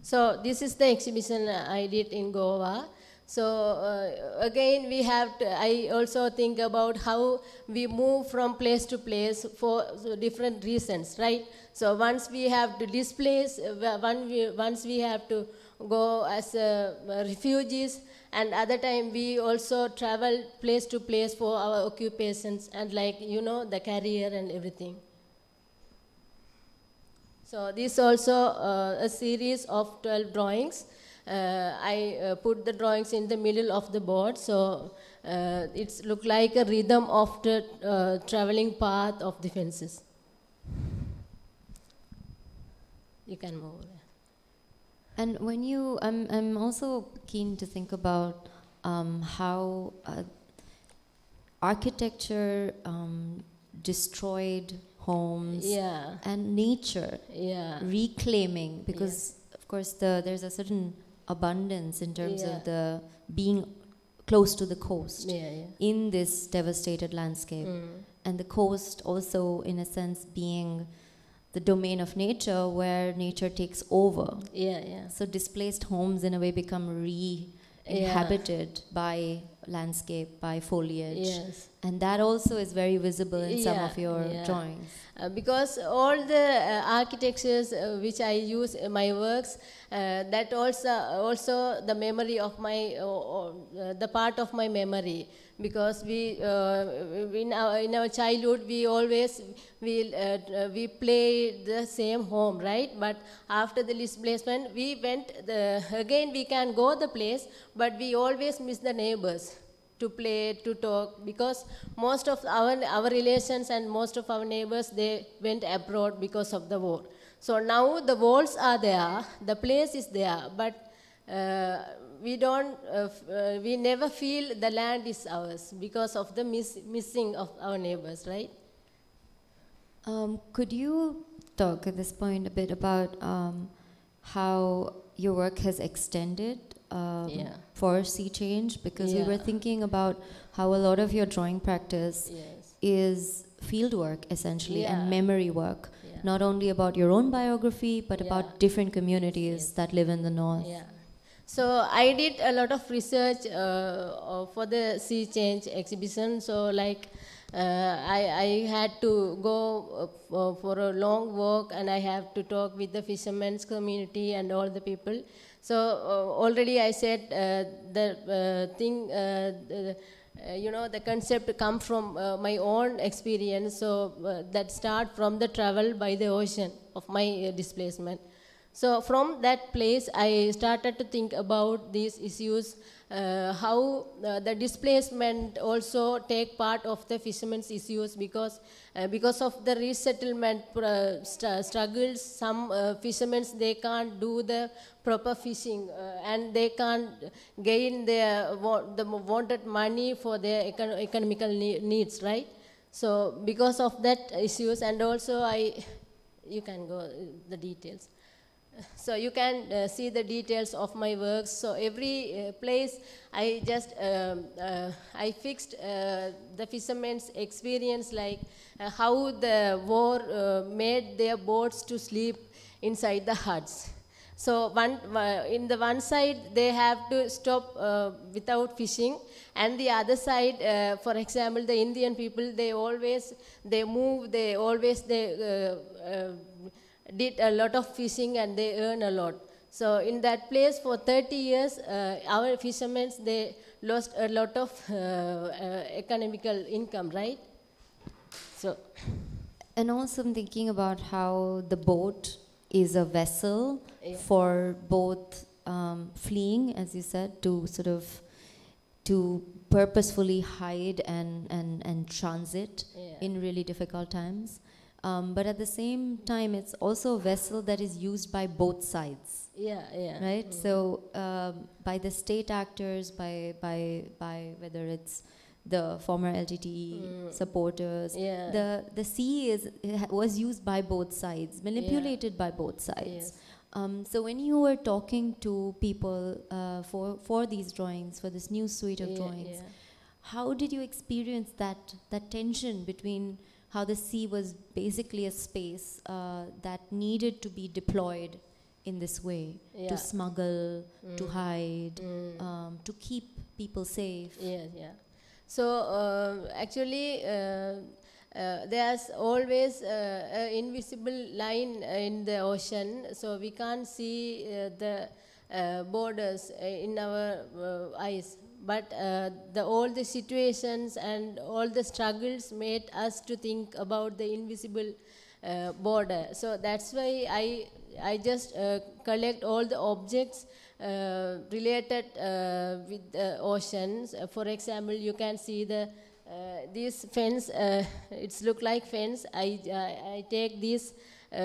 So this is the exhibition I did in Goa. So again, we have to, I also think about how we move from place to place for different reasons, right? So once we have to displace, once we have to go as refugees, and other time we also travel place to place for our occupations and, like, you know, the career and everything. So this also a series of 12 drawings. I put the drawings in the middle of the board, so it's look like a rhythm of the traveling path of the fences. You can move. And when you, I'm also keen to think about how architecture destroyed homes and nature reclaiming, because of course there's a certain abundance in terms of the being close to the coast in this devastated landscape, and the coast also in a sense being the domain of nature where nature takes over. So displaced homes in a way become re-inhabited by landscape, by foliage. And that also is very visible in some of your drawings. Because all the architectures which I use in my works, that also the memory of my, the part of my memory. Because we, in our childhood, we always, we play the same home, right? But after the displacement, we went, again we can go the place, but we always miss the neighbors to play, to talk, because most of our relations and most of our neighbors, they went abroad because of the war. So now the walls are there, the place is there, but we don't, we never feel the land is ours because of the missing of our neighbors, right? Could you talk at this point a bit about how your work has extended for sea change? Because we were thinking about how a lot of your drawing practice is field work essentially and memory work, not only about your own biography but about different communities that live in the north. So I did a lot of research for the sea change exhibition. So like I had to go for a long walk, and I have to talk with the fishermen's community and all the people. So already I said the thing, you know, the concept come from my own experience. So that start from the travel by the ocean of my displacement. So from that place, I started to think about these issues, how the displacement also take part of the fishermen's issues, because of the resettlement struggles, some fishermen, they can't do the proper fishing, and they can't gain the wanted money for their economical needs, right? So because of that issues, and also you can go the details. So you can see the details of my works. So every place I just I fixed the fishermen's experience, like how the war made their boats to sleep inside the huts. So in the one side they have to stop without fishing, and the other side, for example, the Indian people, they move, they did a lot of fishing and they earn a lot. So in that place for 30 years, our fishermen, they lost a lot of economical income, right? So. And also I'm thinking about how the boat is a vessel for both fleeing, as you said, to purposefully hide and transit in really difficult times. But at the same time, it's also a vessel that is used by both sides. Right? So by the state actors, by whether it's the former LTTE supporters, the sea was used by both sides, manipulated by both sides. So when you were talking to people for these drawings, for this new suite of drawings, how did you experience that tension between how the sea was basically a space that needed to be deployed in this way, to smuggle, to hide, to keep people safe? So actually, there's always an invisible line in the ocean, so we can't see the borders in our eyes. But all the situations and all the struggles made us to think about the invisible border. So that's why I just collect all the objects related with the oceans. For example, you can see this fence. It's look like fence. I take these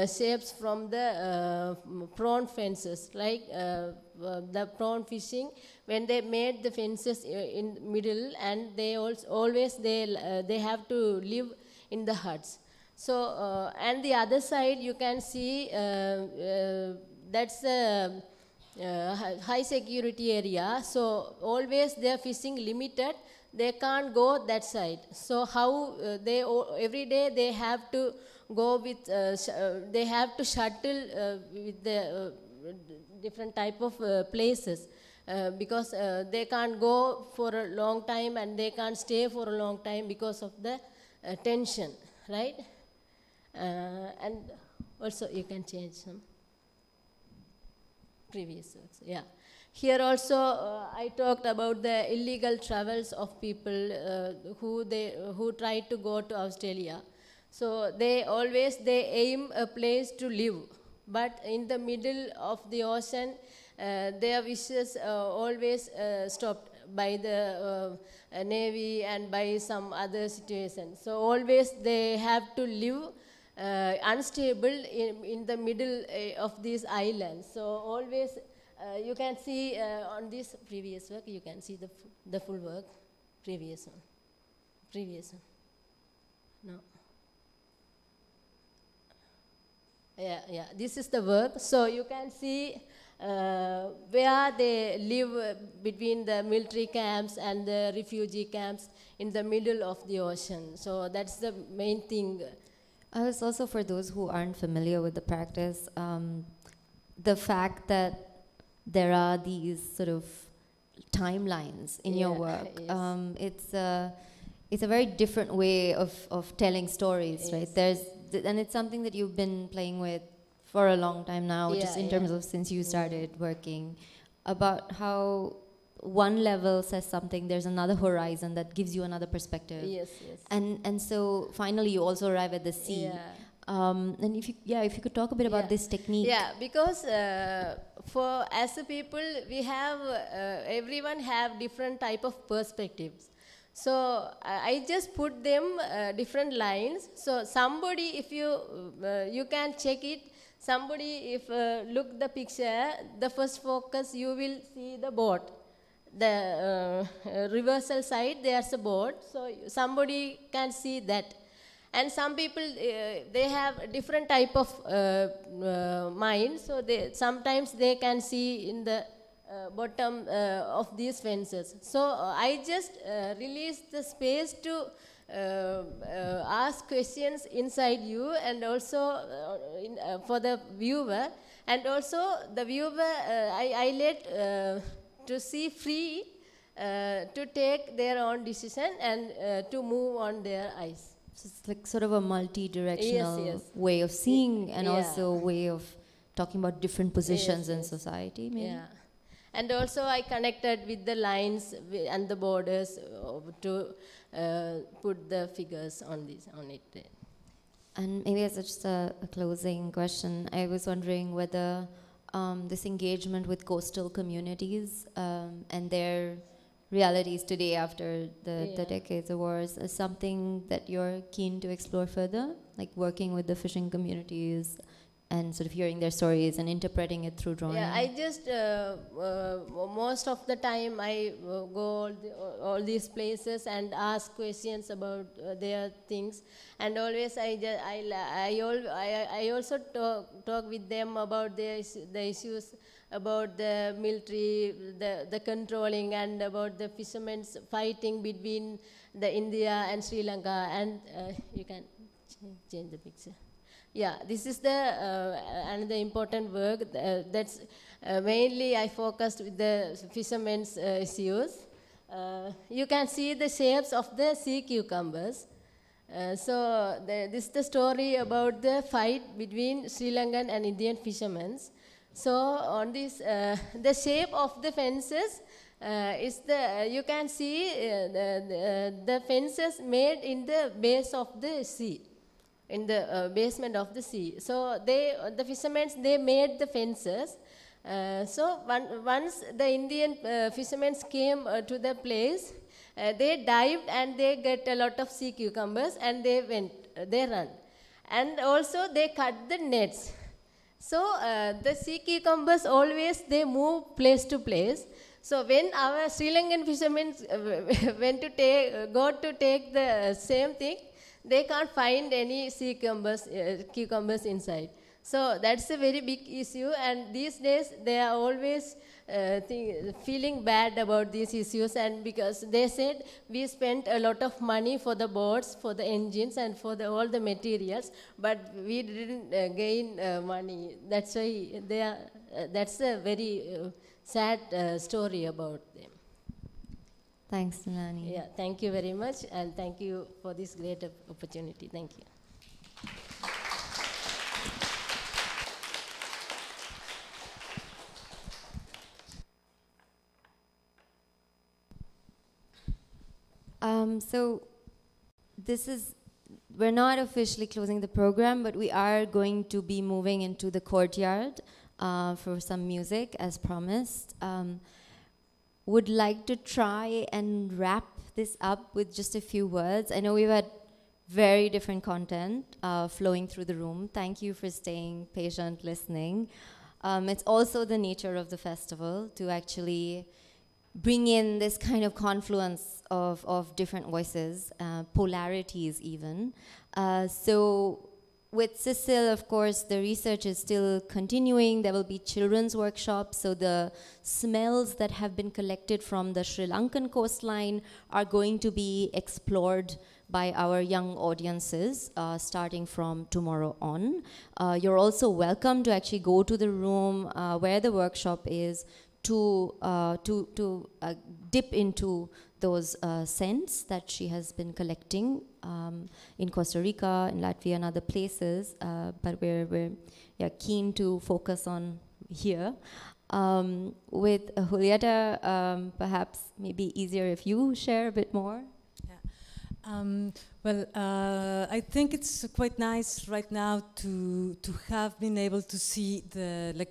shapes from the prawn fences, like the prawn fishing. When they made the fences in the middle, and they always they have to live in the huts. So and the other side you can see that's a high security area. So always their fishing limited. They can't go that side. So how every day they have to go with they have to shuttle with the different type of places. Because they can't go for a long time and they can't stay for a long time because of the tension, right? And also you can change some previous works. Here also I talked about the illegal travels of people who try to go to Australia. So they aim a place to live, but in the middle of the ocean, their wishes always stopped by the Navy and by some other situations. So always they have to live unstable in the middle of these islands. So always you can see on this previous work, you can see the full work, previous one. No. This is the work. So you can see where they live between the military camps and the refugee camps in the middle of the ocean. So that's the main thing. It's also for those who aren't familiar with the practice, the fact that there are these sort of timelines in your work. It's a very different way of telling stories, right? And it's something that you've been playing with for a long time now, just in terms of since you started working, about how one level says something, there's another horizon that gives you another perspective. And so finally you also arrive at the sea. And if you could talk a bit about this technique. Because for as a people, we have everyone have different type of perspectives. So I just put them different lines. So somebody, if you can check it. Somebody, if look the picture, the first focus you will see the boat. The reversal side, there's a boat. So somebody can see that. And some people, they have a different type of mind, so sometimes they can see in the bottom of these fences. So I just released the space to ask questions inside you, and also for the viewer, and also the viewer I let to see free to take their own decision and to move on their eyes. So it's like sort of a multi-directional Yes. way of seeing, and Yeah. also a way of talking about different positions in society, maybe. Yeah. And also I connected with the lines and the borders to put the figures on it. And maybe as just a closing question, I was wondering whether this engagement with coastal communities and their realities today after the decades of wars is something that you're keen to explore further, like working with the fishing communities and sort of hearing their stories and interpreting it through drawing. Yeah, I just most of the time I go all these places and ask questions about their things, and always I also talk with them about the issues about the military, the controlling, and about the fishermen's fighting between the India and Sri Lanka, and you can change the picture. Yeah, this is the another important work. That's mainly I focused with the fishermen's issues. You can see the shapes of the sea cucumbers. This is the story about the fight between Sri Lankan and Indian fishermen. So on this, the shape of the fences is you can see the fences made in the base of the sea. In the basement of the sea. So the fishermen, they made the fences. So once the Indian fishermen came to the place, they dived and they get a lot of sea cucumbers, and they run. And also they cut the nets. So the sea cucumbers always, they move place to place. So when our Sri Lankan fishermen went to go to take the same thing, they can't find any sea cucumbers inside. So that's a very big issue, and these days they are always feeling bad about these issues, and because they said we spent a lot of money for the boats, for the engines, and for all the materials, but we didn't gain money. That's why that's a very sad story about them. Thanks, Nani. Yeah, thank you very much, and thank you for this great opportunity. Thank you. So we're not officially closing the program, but we are going to be moving into the courtyard for some music, as promised. Would like to try and wrap this up with just a few words. I know we've had very different content flowing through the room. Thank you for staying patient, listening. It's also the nature of the festival to actually bring in this kind of confluence of different voices, polarities even. So with Cecil, of course, the research is still continuing. There will be children's workshops, so the smells that have been collected from the Sri Lankan coastline are going to be explored by our young audiences starting from tomorrow on. You're also welcome to actually go to the room where the workshop is to dip into those scents that she has been collecting in Costa Rica, in Latvia, and other places. But we're keen to focus on here. With Julieta, perhaps maybe easier if you share a bit more. I think it's quite nice right now to have been able to see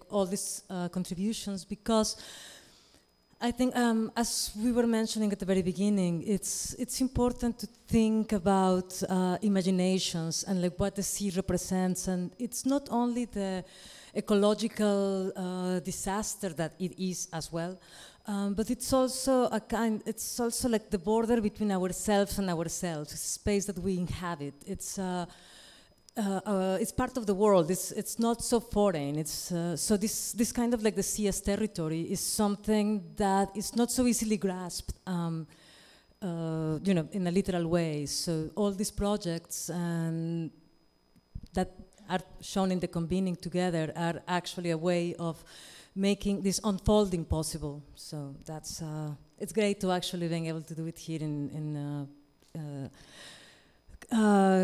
all these contributions, because I think, as we were mentioning at the very beginning, it's important to think about imaginations and what the sea represents, and it's not only the ecological disaster that it is as well. But it's also it's also like the border between ourselves and ourselves, it's a space that we inhabit. It's part of the world. It's not so foreign. So this kind of like the sea as territory is something that is not so easily grasped, in a literal way. So all these projects that are shown in the convening together are actually a way of making this unfolding possible. So that's it's great to actually being able to do it here in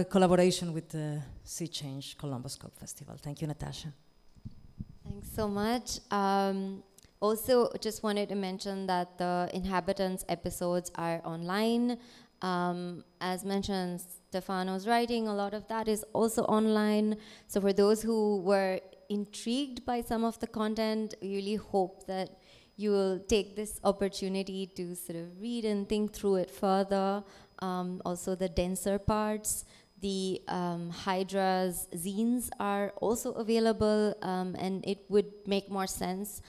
collaboration with the Sea Change Colomboscope Festival. Thank you, Natasha. Thanks so much. Also, just wanted to mention that the Inhabitants episodes are online. As mentioned, Stefano's writing, a lot of that is also online. So for those who were intrigued by some of the content, we really hope that you will take this opportunity to sort of read and think through it further. Also the denser parts, the Hydra's zines are also available, and it would make more sense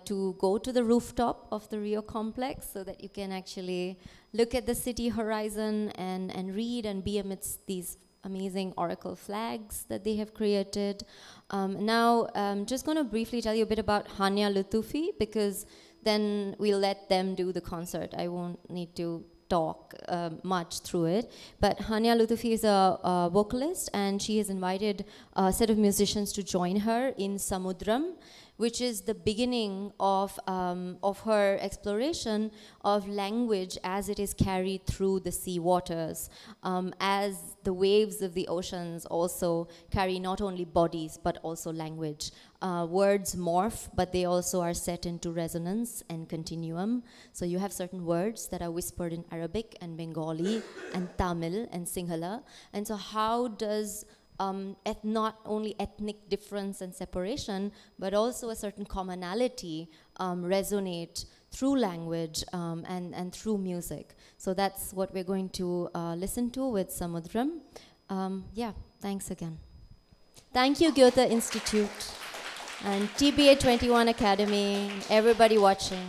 to go to the rooftop of the Rio complex so that you can actually look at the city horizon and read and be amidst these amazing oracle flags that they have created. Now, I'm just going to briefly tell you a bit about Hania Lutufi, because then we'll let them do the concert. I won't need to talk much through it. But Hania Lutufi is a vocalist, and she has invited a set of musicians to join her in Samudram, which is the beginning of her exploration of language as it is carried through the sea waters, as the waves of the oceans also carry not only bodies but also language. Words morph, but they also are set into resonance and continuum. So you have certain words that are whispered in Arabic and Bengali and Tamil and Sinhala. And so how does not only ethnic difference and separation, but also a certain commonality resonate through language and through music? So that's what we're going to listen to with Samudram. Yeah, thanks again. Thank you, Goethe Institute and TBA 21 Academy, everybody watching.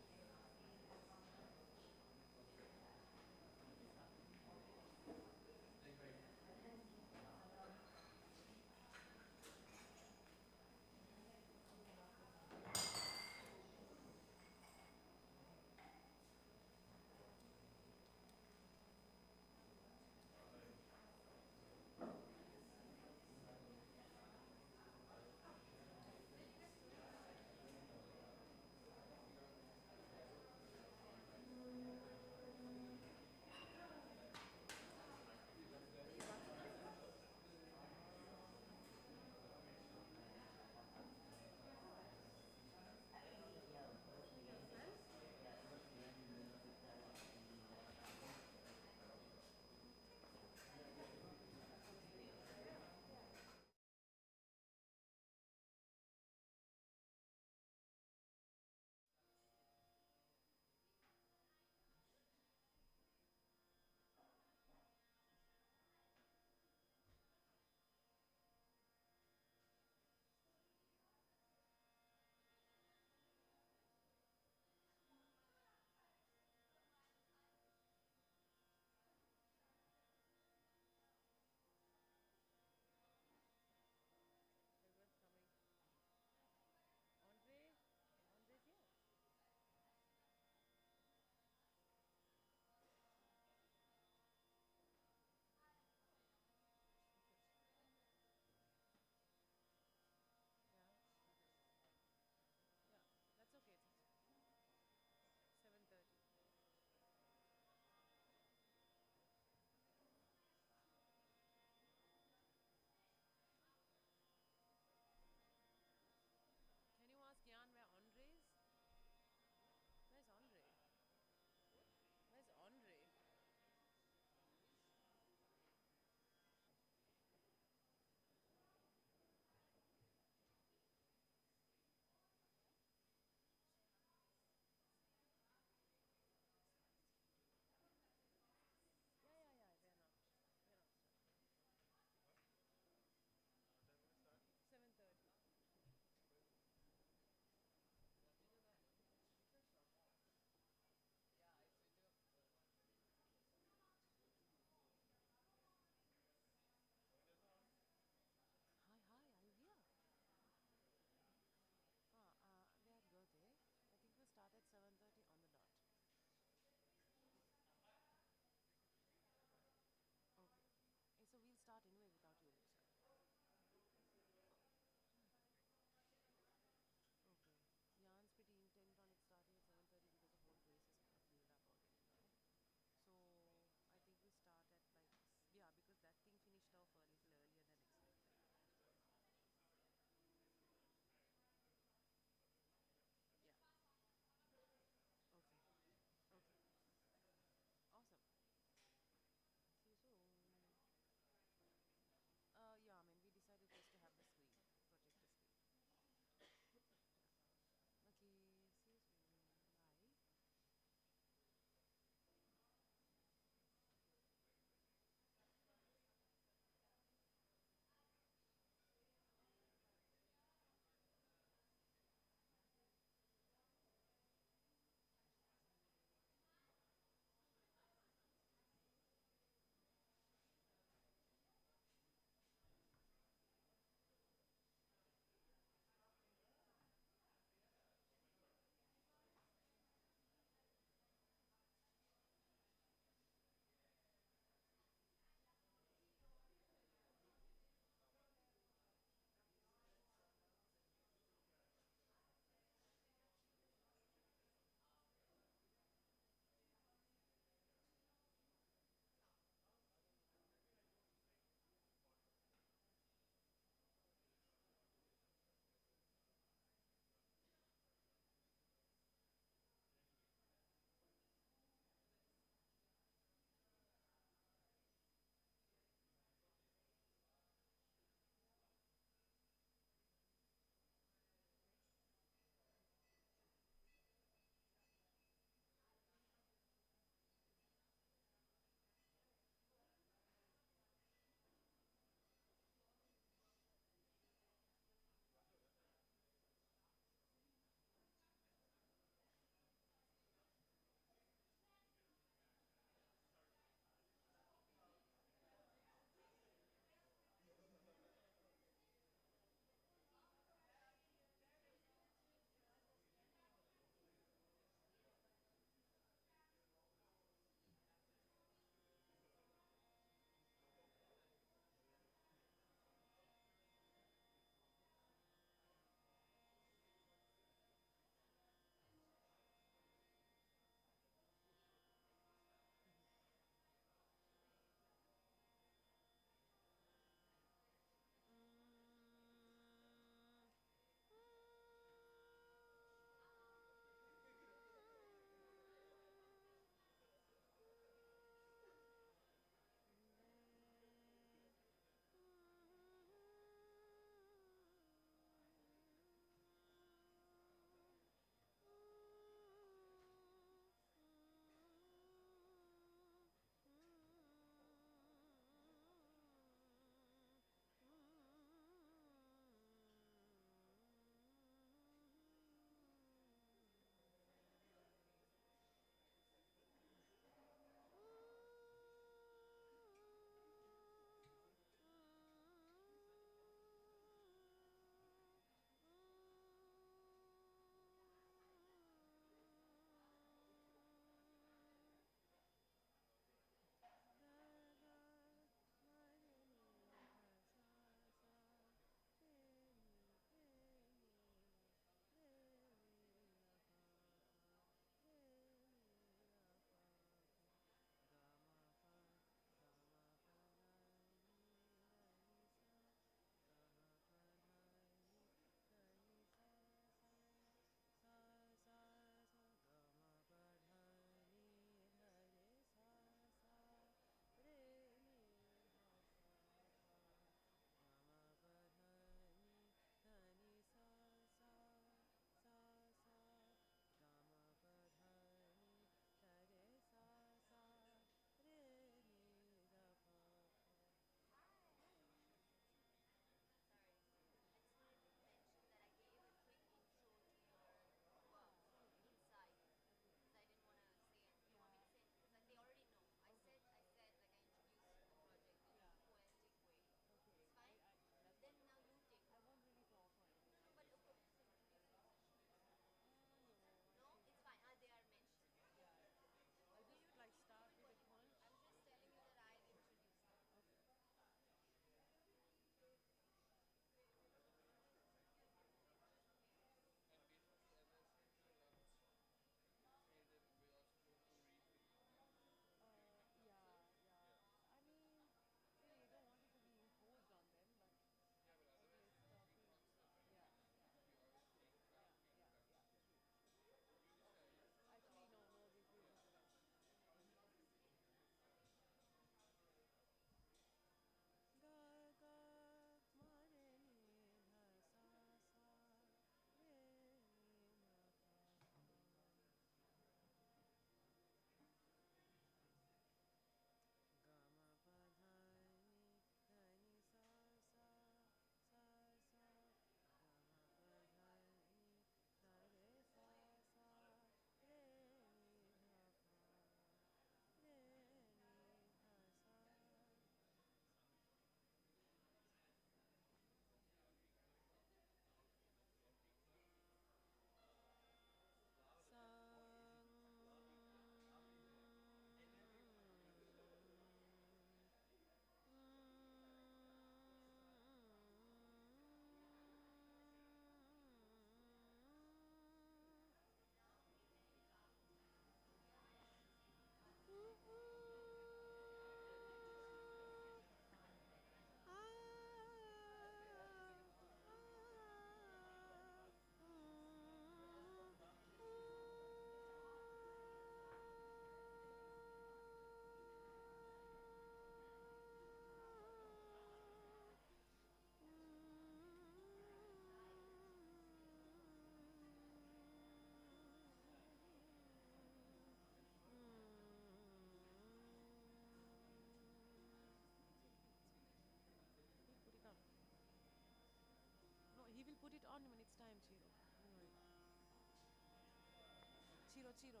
Chiro,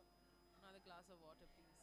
another glass of water, please.